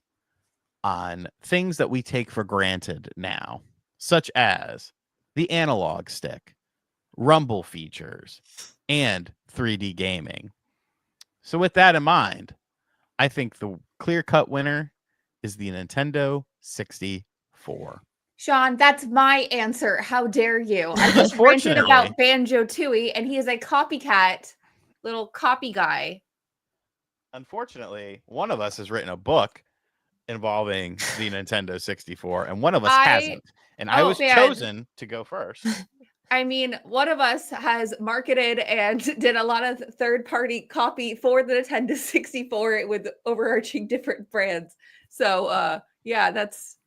on things that we take for granted now, such as the analog stick, rumble features, and 3D gaming. So with that in mind, I think the clear-cut winner is the Nintendo 64. Sean, that's my answer. How dare you? I just ranted about Banjo-Tooie, and he is a copycat, little copy guy. Unfortunately, one of us has written a book involving the Nintendo 64, and one of us hasn't. And I was chosen to go first. I mean, one of us has marketed and did a lot of third-party copy for the Nintendo 64 with overarching different brands. So, yeah, that's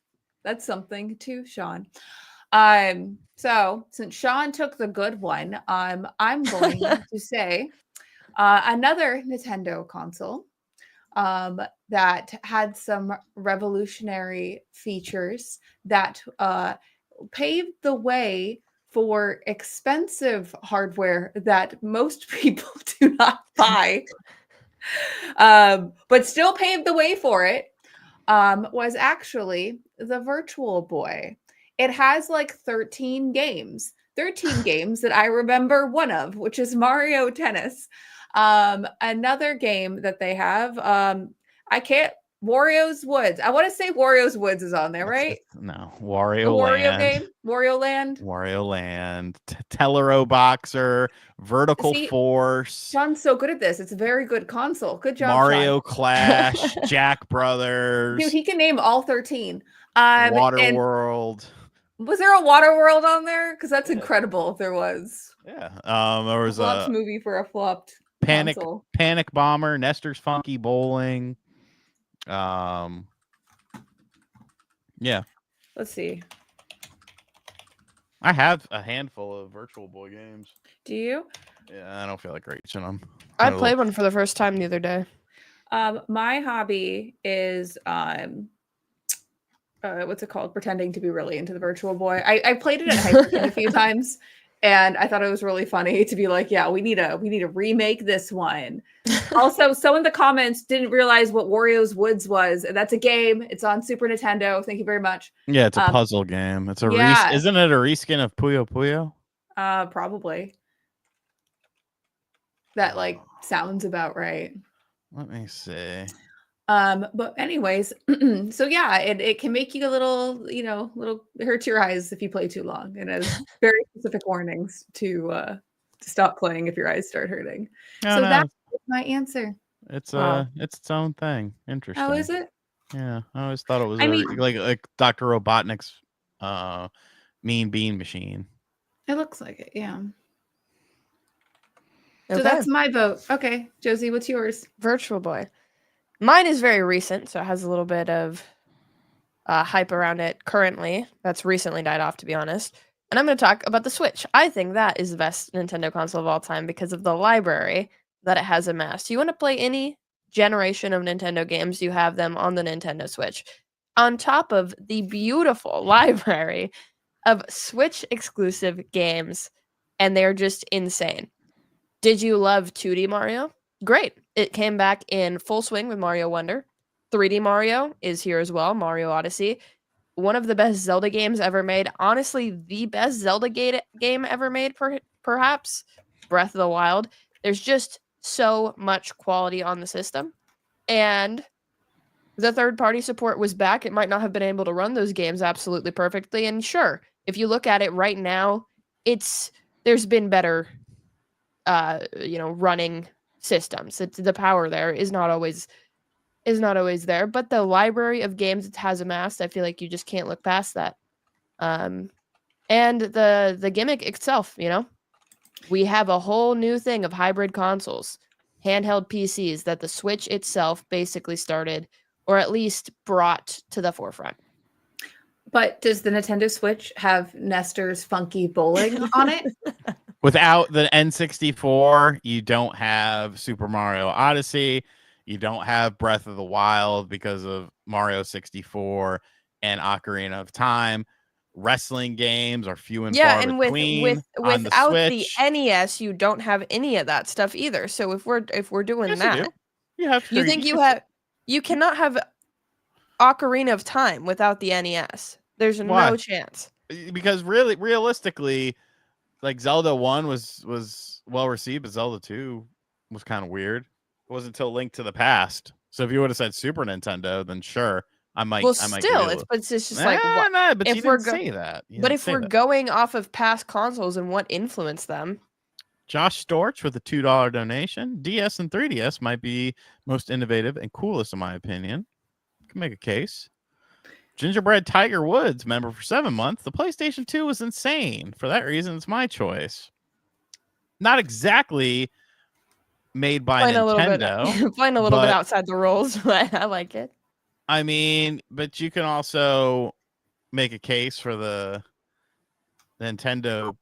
something too, Sean. So since Sean took the good one, I'm going to say another Nintendo console that had some revolutionary features that paved the way for expensive hardware that most people do not buy, but still paved the way for it, was actually the Virtual Boy. It has like 13 games that I remember one of, which is Mario Tennis. Another game that they have, Wario's Woods. I want to say Wario's Woods is on there, right? No, Wario Wario Land. game? Wario Land? Wario Land, Tellero Boxer, Vertical Force. Sean's so good at this. It's a very good console. Good job, Mario Sean. Clash, Jack Brothers. Dude, he can name all 13. Water World. Was there a Water World on there? Because that's incredible if there was. Yeah. There was a movie for a flopped Panic console. Panic Bomber, Nestor's Funky Bowling. Yeah. Let's see. I have a handful of Virtual Boy games. Do you? Yeah, I don't feel like reaching them. I played one for the first time the other day. My hobby is what's it called? Pretending to be really into the Virtual Boy. I played it at Hyperkin a few times, and I thought it was really funny to be like, yeah, we need to remake this one. Also, someone in the comments didn't realize what Wario's Woods was. That's a game. It's on Super Nintendo. Thank you very much. Yeah, it's a puzzle game. It's a isn't it a reskin of Puyo Puyo? Probably. That sounds about right. Let me see. But anyways, so yeah, it can make you a little, it hurts your eyes if you play too long, and has very specific warnings to stop playing if your eyes start hurting. That's my answer. It's its own thing. Interesting. How is it? Yeah, I always thought it was I mean, like Dr. Robotnik's Mean Bean Machine. it looks like it, yeah. So Okay. that's my vote. Okay, Josie, what's yours? Virtual Boy. Mine is very recent, so it has a little bit of hype around it currently. That's recently died off, to be honest. And I'm going to talk about the Switch. I think that is the best Nintendo console of all time because of the library that it has amassed. You want to play any generation of Nintendo games, you have them on the Nintendo Switch. On top of the beautiful library of Switch exclusive games, and they're just insane. Did you love 2D Mario? Great. It came back in full swing with Mario Wonder. 3D Mario is here as well, Mario Odyssey. One of the best Zelda games ever made. Honestly, the best Zelda game ever made, perhaps. Breath of the Wild. There's just so much quality on the system. And the third-party support was back. It might not have been able to run those games absolutely perfectly. And sure, if you look at it right now, there's been better running systems. The power there is not always there, but the library of games it has amassed, I feel like you just can't look past that. And the gimmick itself, we have a whole new thing of hybrid consoles, handheld PCs that the Switch itself basically started, or at least brought to the forefront. But does the Nintendo Switch have Nestor's Funky Bowling on it? Without the N64, you don't have Super Mario Odyssey. You don't have Breath of the Wild because of Mario 64 and Ocarina of Time. Wrestling games are few and far between. Without the Switch. NES, you don't have any of that stuff either. So if we're doing Yes, that, you think you cannot have Ocarina of Time without the NES. There's no chance. Because really, realistically, like Zelda 1 was well received, but Zelda 2 was kind of weird. It wasn't until Link to the Past. So if you would have said Super Nintendo, then sure, I might. Well, still, it's just like what? Nah, but if we're say that. But if we're going off of past consoles and what influenced them, Josh Storch with a $2 donation. DS and 3DS might be most innovative and coolest in my opinion. Can make a case. Gingerbread Tiger Woods, member for 7 months. The PlayStation 2 was insane. For that reason, it's my choice. Not exactly made by Nintendo. Playing a little bit outside the rules, but I like it. I mean, but you can also make a case for the Nintendo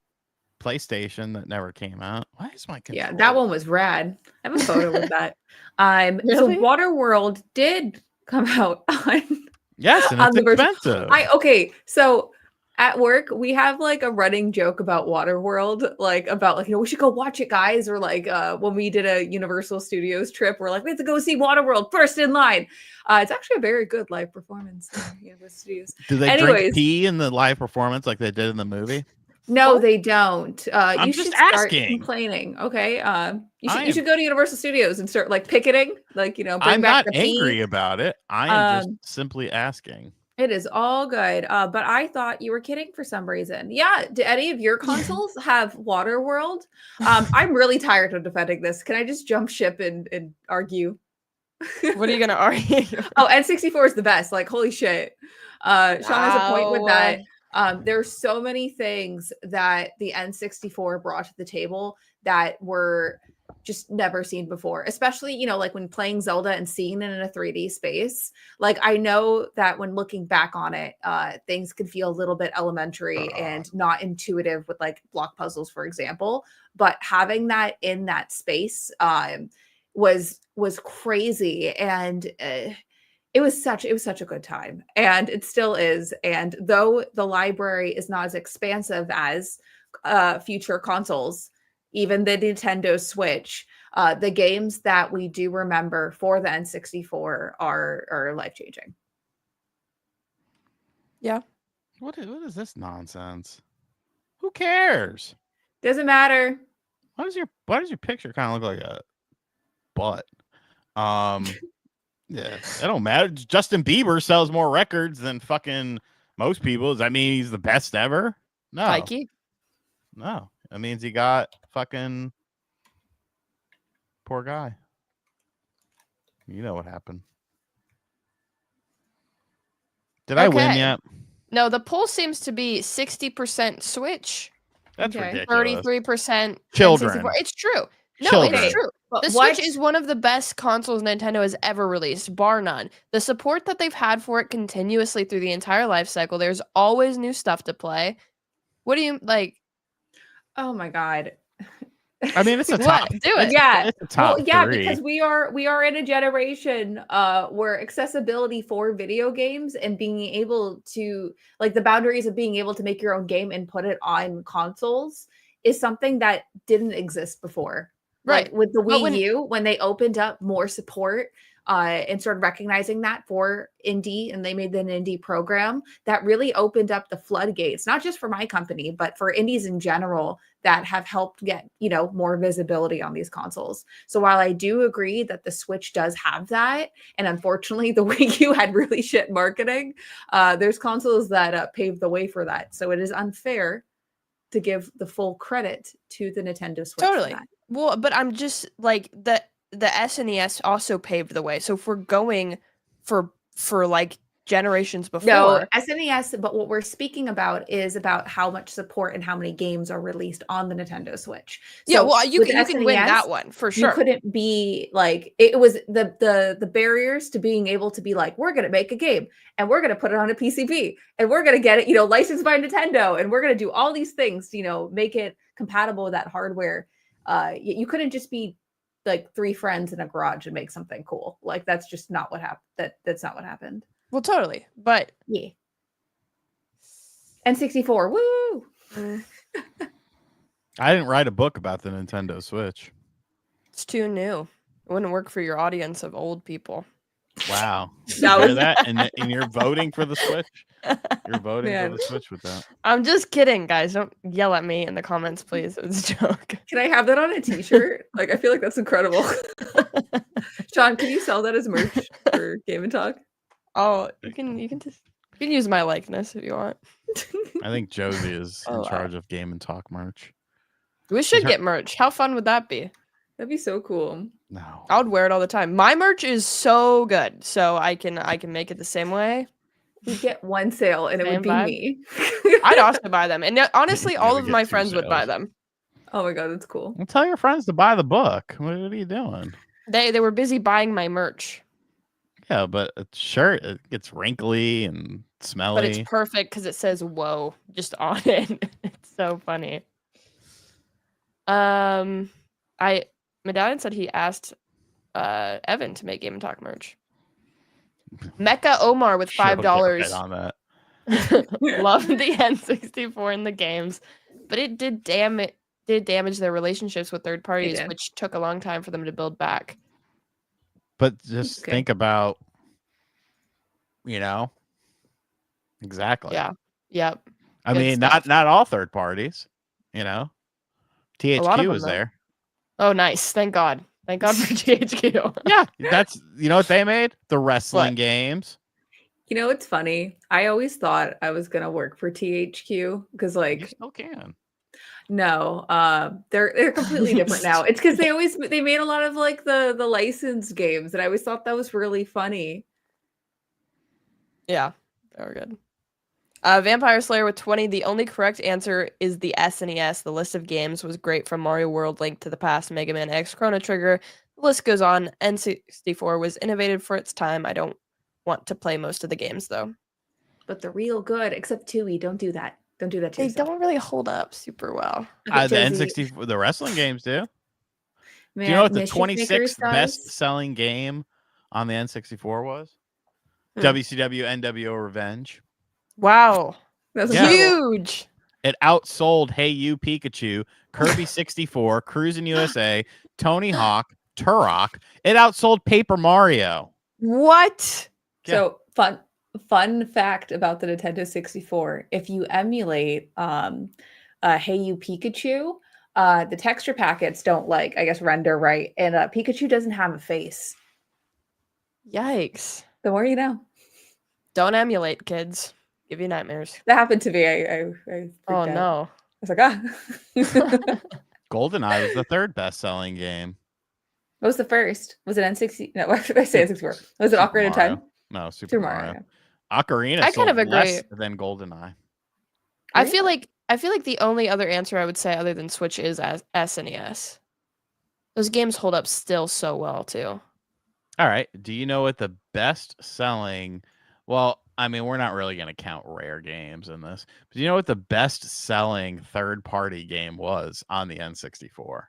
PlayStation that never came out. Why is my controller? Yeah, that one was rad. I have a photo with that. Really? So Waterworld did come out on yes, and it's expensive. Okay, so at work we have like a running joke about Waterworld, like about we should go watch it, guys, or like when we did a Universal Studios trip, we're like, we have to go see Waterworld first in line. It's actually a very good live performance in Universal Studios. Do they drink pee in the live performance like they did in the movie? No, they don't. I'm you just should start asking. Complaining, okay? You should go to Universal Studios and start like picketing, bring I'm back not the angry pee. about it. I am just simply asking. It is all good. But I thought you were kidding for some reason. Yeah. Do any of your consoles have Waterworld? I'm really tired of defending this. Can I just jump ship and argue? What are you gonna argue? Oh, N64 is the best. Like, holy shit. Sean has a point with that. There's so many things that the N64 brought to the table that were just never seen before, especially, like when playing Zelda and seeing it in a 3D space. Like, I know that when looking back on it, things can feel a little bit elementary and not intuitive with like block puzzles, for example, but having that in that space was crazy. And it was such a good time, and it still is. And though the library is not as expansive as future consoles, even the Nintendo Switch, the games that we do remember for the N64 are life-changing. Yeah. What is this nonsense? Who cares? Doesn't matter. Why does your picture kind of look like a butt? Yeah, it don't matter. Justin Bieber sells more records than fucking most people. Does that mean he's the best ever? No. Mikey? No. That means he got fucking poor guy. You know what happened. Did I win Okay. yet? No, the poll seems to be 60% Switch, That's Okay. ridiculous. 33% Children. N64. It's true. No, Children. it's true. But The what? Switch is one of the best consoles Nintendo has ever released, bar none. The support that they've had for it continuously through the entire life cycle, there's always new stuff to play. What do you like? Oh my god. I mean, it's a What? top. Do it. Yeah. It's a top yeah, three. because we are in a generation where accessibility for video games and being able to like the boundaries of being able to make your own game and put it on consoles is something that didn't exist before. Right. Like with the But Wii U, when they opened up more support and started recognizing that for indie, and they made an indie program that really opened up the floodgates, not just for my company, but for indies in general that have helped get, more visibility on these consoles. So while I do agree that the Switch does have that, and unfortunately the Wii U had really shit marketing, there's consoles that paved the way for that. So it is unfair to give the full credit to the Nintendo Switch. Totally. For that. Well, but I'm just like the SNES also paved the way. So if we're going for like generations before, No, SNES, but what we're speaking about is about how much support and how many games are released on the Nintendo Switch. yeah, So well, you with can win SNES, that one for sure. You couldn't be like it was the barriers to being able to be like, we're gonna make a game and we're gonna put it on a PCB and we're gonna get it, licensed by Nintendo, and we're gonna do all these things, make it compatible with that hardware. You couldn't just be like three friends in a garage and make something cool. Like that's just not what happened. That's not what happened. Well, totally. But Yeah. N64, woo! I didn't write a book about the Nintendo Switch. It's too new. It wouldn't work for your audience of old people. Wow. That was that? And you're voting for the Switch? You're voting Man. for the Switch with that. I'm just kidding, guys. Don't yell at me in the comments, please. It's a joke. Can I have that on a t-shirt? Like, I feel like that's incredible. Sean, can you sell that as merch for Game and Talk? Oh, you can use my likeness if you want. I think Josie is Oh, in wow. charge of Game and Talk merch. We should her- get merch. How fun would that be? That'd be so cool. No. I would wear it all the time. My merch is so good, so I can make it the same way. We'd get one sale and it would be Same vibe. me. I'd also buy them, and honestly, You all would of get my 2 friends would buy sales. them. Oh my god, that's cool. Well, tell your friends to buy the book. What are you doing? They were busy buying my merch, Yeah, but it's shirt, it gets wrinkly and smelly. but it's perfect because it says "Whoa" just on it. It's so funny. Medallion said he asked Evan to make Game and Talk merch. Mecha Omar with She'll get $5. right on that. Loved the N64 in the games, but it did damage their relationships with third parties, did. which took a long time for them to build back. But just Okay. think about, exactly. Yeah. Yep. I Good mean, stuff. not all third parties, A lot of THQ them, was though. there. Oh, nice. Thank God. Thank God for THQ. Yeah, that's what they made? The wrestling What? games. It's funny. I always thought I was gonna work for THQ because, You like, still can. no, they're completely different now. It's because they made a lot of like the licensed games, and I always thought that was really funny. Yeah, they were good. Vampire Slayer with 20. The only correct answer is the SNES. The list of games was great from Mario World, Link to the Past, Mega Man X, Chrono Trigger. The list goes on. N64 was innovative for its time. I don't want to play most of the games, though. But they're real good, except Tui. Don't do that. Don't do that to They yourself. don't really hold up super well. Okay, The Josie, N64, the wrestling games do. man, Do you know what the Mischief Makers 26th does? best-selling game on the N64 was? Hmm. WCW NWO Revenge. Wow. That's Yeah. incredible. Huge. It outsold Hey You Pikachu, Kirby 64, Cruisin' USA, Tony Hawk, Turok. It outsold Paper Mario. What? Yeah. So fun fact about the Nintendo 64: if you emulate Hey You Pikachu, the texture packets don't render right, and Pikachu doesn't have a face. Yikes. The more you know. Don't emulate, kids. Give you nightmares. That happened to me. I freaked Oh, out. no. I was like, ah. GoldenEye was the third best-selling game. What was the first? Was it N60? No, what did I say N64? Was it Super Ocarina of Mario. Time? No, Super Mario. Mario. Ocarina I kind sold of agree. less than GoldenEye. I feel like the only other answer I would say other than Switch is SNES. Those games hold up still so well too. All right. Do you know what the best selling? Well, I mean, we're not really going to count rare games in this. But do you know what the best selling third party game was on the N64?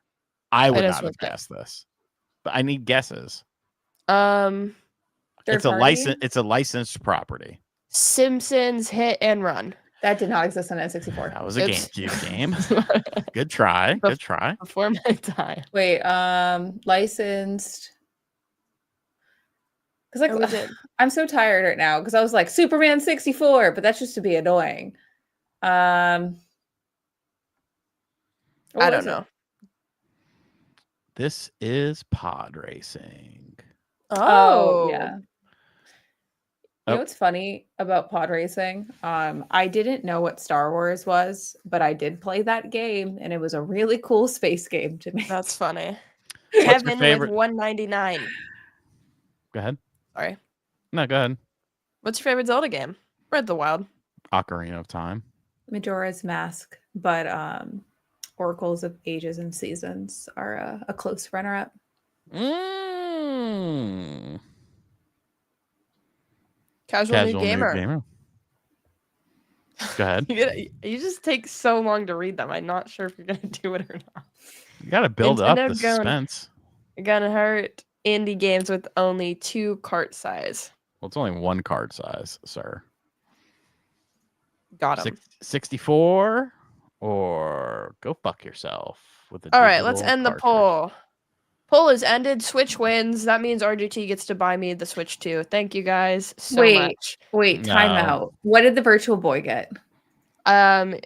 I would is not what have guessed this, but I need guesses. Third It's a party? license. It's a licensed property. Simpsons Hit and Run. That did not exist on N64. That was a Oops. GameCube game. Good try. Good try. Before my time. Wait, licensed. Because like I'm so tired right now because I was like Superman 64, but that's just to be annoying. I don't know. This is pod racing. Oh yeah. Oh. You know what's funny about pod racing? I didn't know what Star Wars was, but I did play that game, and it was a really cool space game to me. That's funny. What's your Kevin favorite? with 199. Go ahead. Sorry. No, go ahead. What's your favorite Zelda game? Breath of the Wild. Ocarina of Time. Majora's Mask, but Oracles of Ages and Seasons are a close runner-up. Casual New Gamer. Go ahead. You just take so long to read them. I'm not sure if you're gonna do it or not. You got to build up the suspense. Gonna hurt indie games with only 2 cart size. Well, it's only 1 card size, sir. Got him. 64 or go fuck yourself with the. All right, let's end the poll. Poll is ended. Switch wins. That means RGT gets to buy me the Switch 2. Thank you guys so much. Wait, time out. What did the Virtual Boy get? 4%.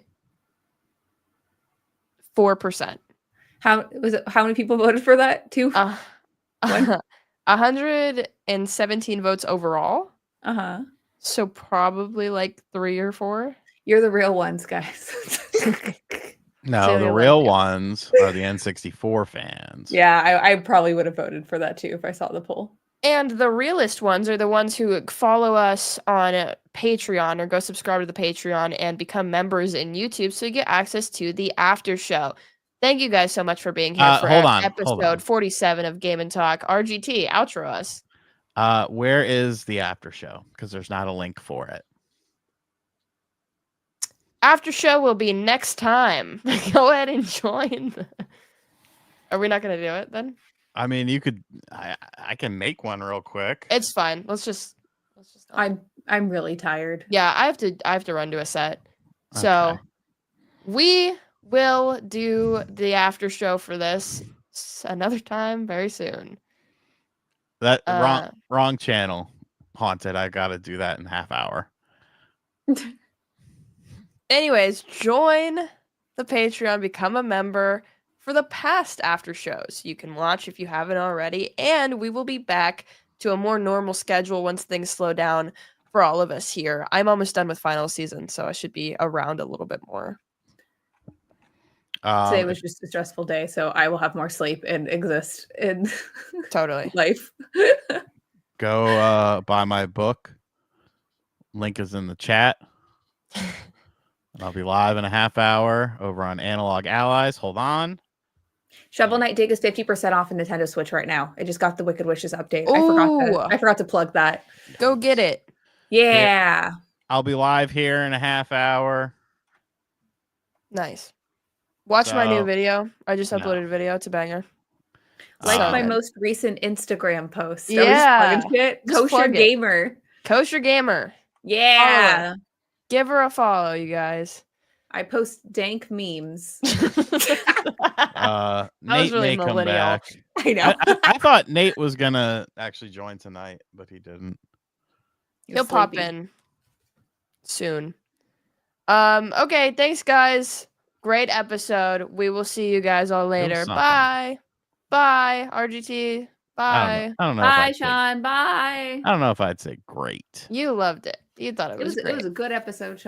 How many people voted for that? 2? 117 votes overall. So probably like 3 or 4. You're the real ones, guys. No, the real ones are the N64 fans. Yeah, I probably would have voted for that too if I saw the poll. And the realest ones are the ones who follow us on Patreon or go subscribe to the Patreon and become members in YouTube so you get access to the after show. Thank you guys so much for being here for episode 47 of Game and Talk. RGT, outro us. Where is the after show? Because there's not a link for it. After show will be next time. Go ahead and join. Are we not going to do it then? I mean, you could. I can make one real quick. It's fine. Let's just. I'm really tired. Yeah, I have to run to a set. So we will do the after show for this another time very soon. That wrong channel. Haunted. I got to do that in half hour. Anyways, join the Patreon, become a member for the past after shows. You can watch if you haven't already, and we will be back to a more normal schedule once things slow down for all of us here. I'm almost done with final season, so I should be around a little bit more. Today was just a stressful day, so I will have more sleep and exist in life. Go buy my book. Link is in the chat. I'll be live in a half hour over on Analog Allies. Hold on. Shovel Knight Dig is 50% off in Nintendo Switch right now. I just got the Wicked Wishes update. I forgot to plug that. Go get it. Yeah. I'll be live here in a half hour. Nice. Watch my new video. I just uploaded a video. It's a banger. Like my most recent Instagram post. Yeah. Kosher Gamer. Kosher Gamer. Yeah. Give her a follow, you guys. I post dank memes. Nate really may come back. I know. I thought Nate was gonna actually join tonight, but he didn't. He'll pop in soon. Okay, thanks guys. Great episode. We will see you guys all later. Bye. Bye, RGT. Bye. I don't know. Bye, Sean. Bye. I don't know if I'd say great. You loved it. You thought it was great. It was a good episode, Sean.